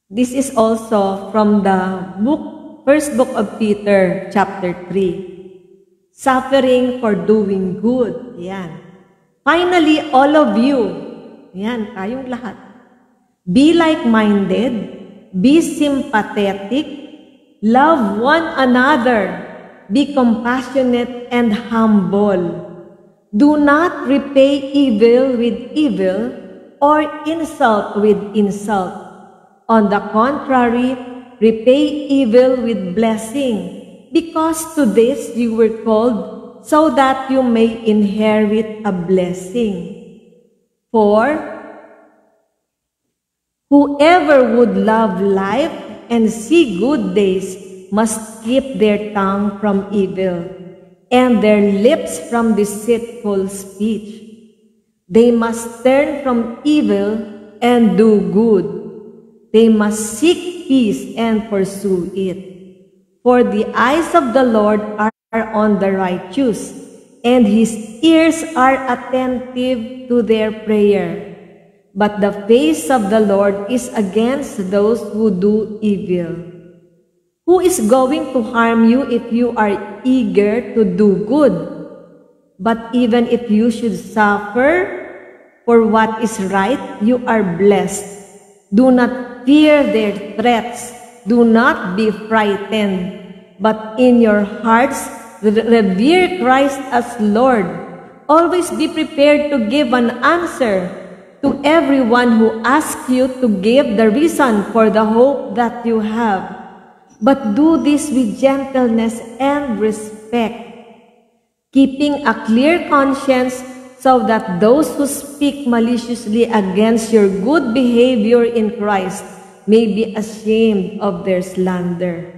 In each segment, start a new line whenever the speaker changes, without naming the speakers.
This is also from the first book of Peter, chapter 3. Suffering for doing good. Yan. Finally, all of you, yan, tayong lahat, be like-minded, be sympathetic, love one another, be compassionate and humble. Do not repay evil with evil or insult with insult. On the contrary, repay evil with blessing, because to this you were called, so that you may inherit a blessing. For whoever would love life and see good days must keep their tongue from evil and their lips from deceitful speech. They must turn from evil and do good. They must seek peace and pursue it. For the eyes of the Lord are on the righteous, and his ears are attentive to their prayer. But the face of the Lord is against those who do evil. Who is going to harm you if you are eager to do good? But even if you should suffer for what is right, you are blessed. Do not fear their threats. Do not be frightened. But in your hearts, revere Christ as Lord. Always be prepared to give an answer to everyone who asks you to give the reason for the hope that you have. But do this with gentleness and respect, keeping a clear conscience, so that those who speak maliciously against your good behavior in Christ may be ashamed of their slander.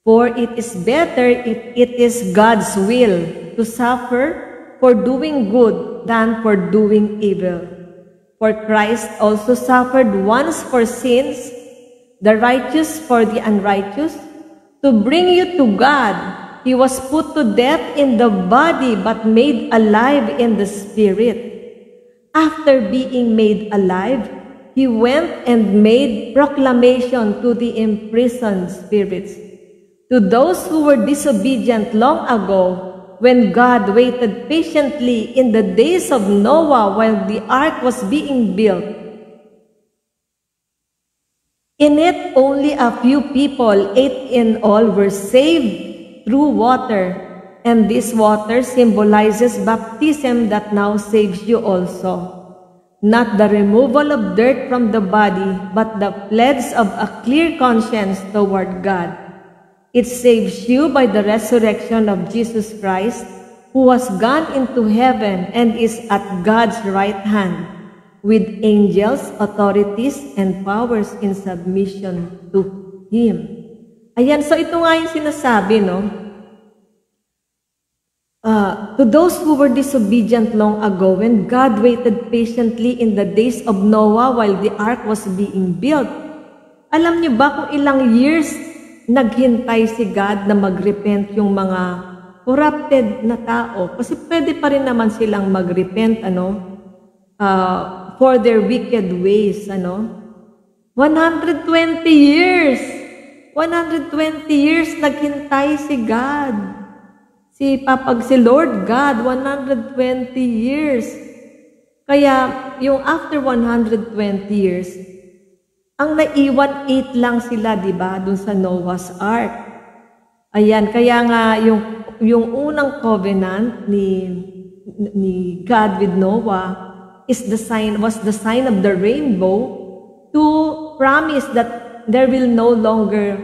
For it is better if it is God's will to suffer for doing good than for doing evil. For Christ also suffered once for sins, the righteous for the unrighteous, to bring you to God. He was put to death in the body, but made alive in the spirit. After being made alive, he went and made proclamation to the imprisoned spirits, to those who were disobedient long ago, when God waited patiently in the days of Noah while the ark was being built. In it, only a few people, 8 in all, were saved through water, and this water symbolizes baptism that now saves you also. Not the removal of dirt from the body, but the pledge of a clear conscience toward God. It saves you by the resurrection of Jesus Christ, who has gone into heaven and is at God's right hand, with angels, authorities, and powers in submission to Him. Ayan, so ito nga yung sinasabi, no? To those who were disobedient long ago, when God waited patiently in the days of Noah while the ark was being built. Alam niyo ba kung ilang years naghintay si God na mag-repent yung mga corrupted na tao? Kasi pwede pa rin naman silang mag-repent, for their wicked ways, 120 years! 120 years naghintay si God. Si Lord God, 120 years. Kaya, yung after 120 years, ang naiwan 8 lang sila, di ba, dun sa Noah's Ark. Ayan, kaya nga, yung unang covenant ni God with Noah was the sign of the rainbow to promise that there will no longer,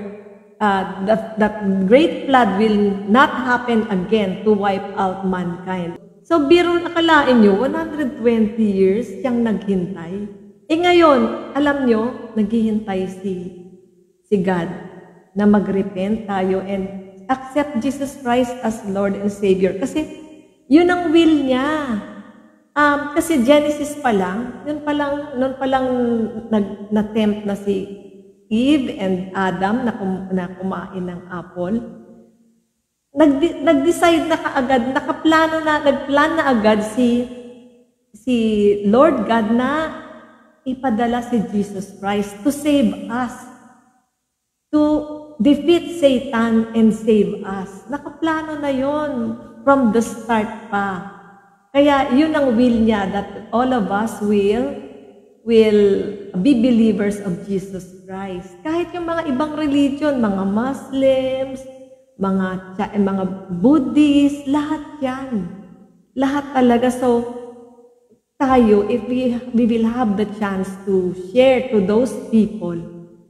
that great flood will not happen again to wipe out mankind. So, biro nakalain nyo, 120 years siyang naghintay. Ngayon, alam nyo, naghihintay si God na mag-repent tayo and accept Jesus Christ as Lord and Savior. Kasi, yun ang will niya. Kasi Genesis pa lang, noon pa lang na-tempt na si Eve and Adam na kumain ng apple. Nag-decide na kaagad, nagplan na agad si Lord God na ipadala si Jesus Christ to save us, to defeat Satan and save us. Nakaplano na yon from the start pa. Kaya yun ang will niya, that all of us will be believers of Jesus Christ. Kahit yung mga ibang religion, mga Muslims, mga Buddhist, lahat yan. Lahat talaga. So, tayo, if we will have the chance to share to those people,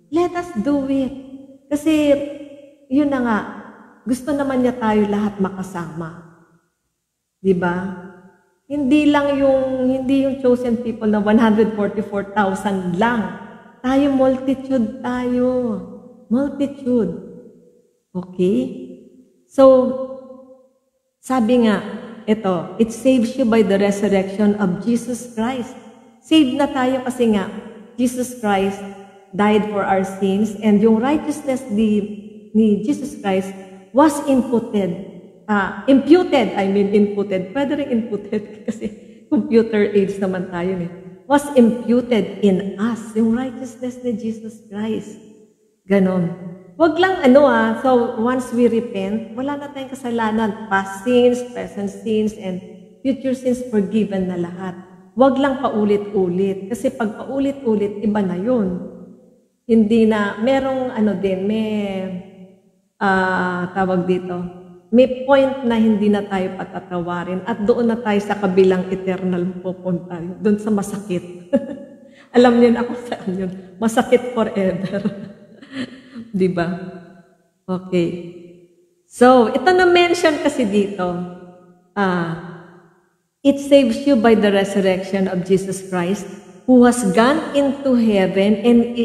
let us do it. Kasi, yun na nga, gusto naman niya tayo lahat makasama. Diba? Hindi yung chosen people na 144,000 lang. Tayo, multitude tayo. Multitude. Okay? So, sabi nga, ito, it saves you by the resurrection of Jesus Christ. Saved na tayo kasi nga, Jesus Christ died for our sins, and yung righteousness ni Jesus Christ was imputed. Pwede rin imputed kasi computer age naman tayo was imputed in us, yung righteousness ni Jesus Christ. Ganon. Wag lang so once we repent, wala na tayong kasalanan, past sins, present sins, and future sins forgiven na lahat. Wag lang paulit-ulit, kasi pag paulit-ulit, iba na yun. Hindi na, merong tawag dito, may point na hindi na tayo patatawarin at doon na tayo sa kabilang eternal pupunta, doon sa masakit. Alam niyo na ako saan yun. Masakit forever. Diba? Okay. So, ito na-mention kasi dito. It saves you by the resurrection of Jesus Christ, who has gone into heaven and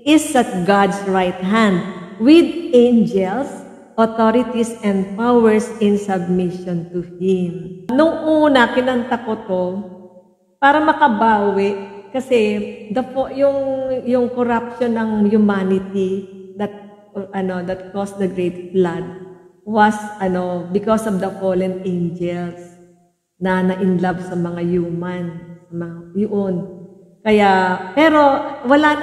is at God's right hand with angels, authorities, and powers in submission to Him. Nung una, kinanta ko to para makabawi kasi yung corruption ng humanity that caused the great flood was because of the fallen angels na in love sa mga human, yun. Kaya, pero wala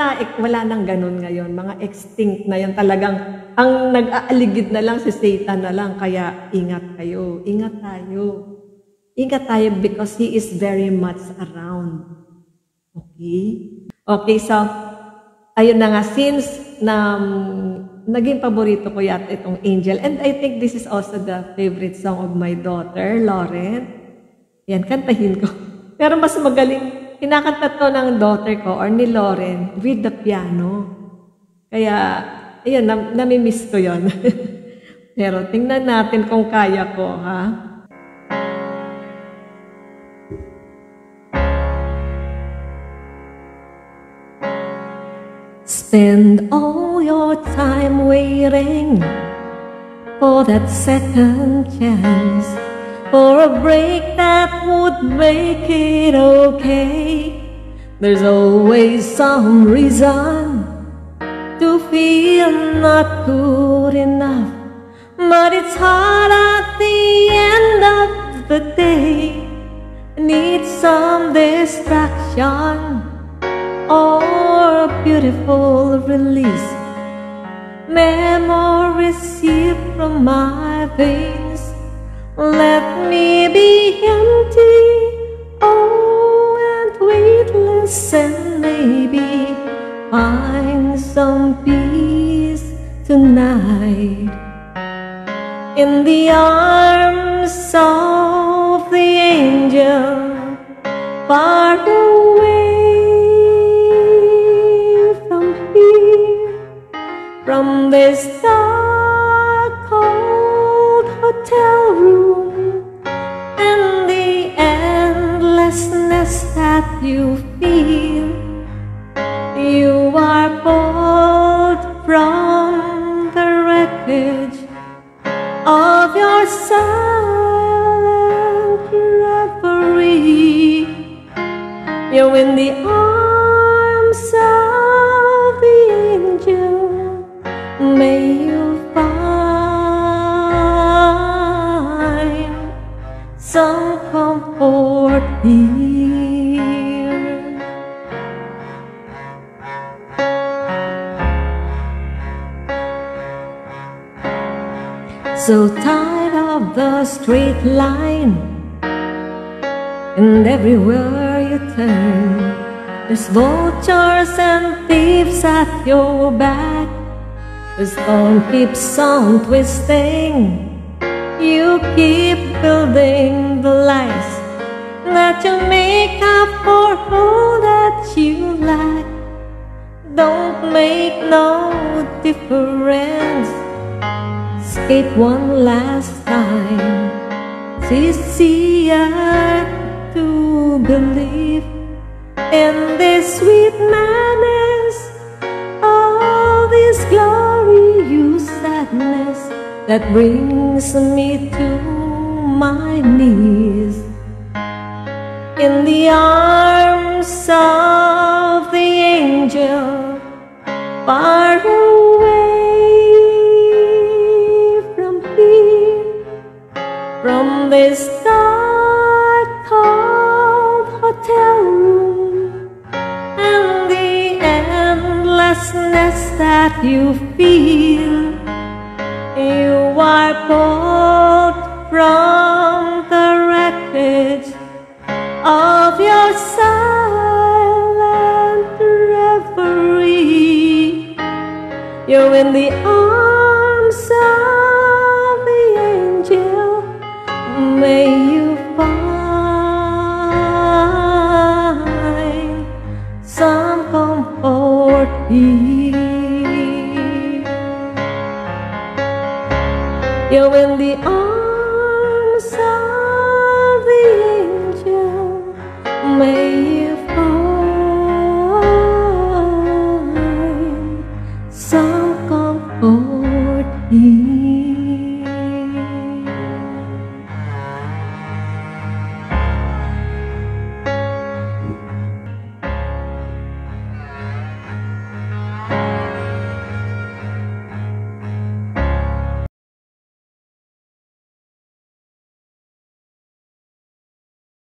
nang ganun ngayon. Mga extinct na yan talagang, ang nag-aaligid na lang si Satan na lang. Kaya, ingat kayo. Ingat tayo. Ingat tayo because he is very much around. Okay? Okay, so, ayun na nga, since naging paborito ko yata itong Angel, and I think this is also the favorite song of my daughter, Lauren. Yan, kantahin ko. Pero mas magaling, kinakanta to ng daughter ko or ni Lauren with the piano. Kaya, ayun, namimiss ko yun. Pero tingnan natin kung kaya ko, ha? Spend all your time waiting for that second chance, for a break that would make it okay. There's always some reason to feel not good enough, but it's hard at the end of the day. Need some distraction or a beautiful release. Memories seep from my veins. Let me be empty, oh, and weightless, and maybe find some peace tonight in the arms of the angel, far away from here, from this dark, cold hotel room, and the endlessness that you feel. You are pulled from the wreckage of your silent reverie. You're in the arms of the angel. May you find some comfort here. So tired of the straight line, and everywhere you turn, there's vultures and thieves at your back. The storm keeps on twisting. You keep building the lies that you make up for all that you lack. Don't make no difference. Escape one last time. It's easier to believe in this sweet madness, all this glorious sadness that brings me to my knees. In the arms of the angel, far away from here, from this dark, cold hotel room, and the endlessness that you feel. You are pulled from the wreckage of your silent reverie. You're in the arms of the angel. May you find some comfort here. You're in the arms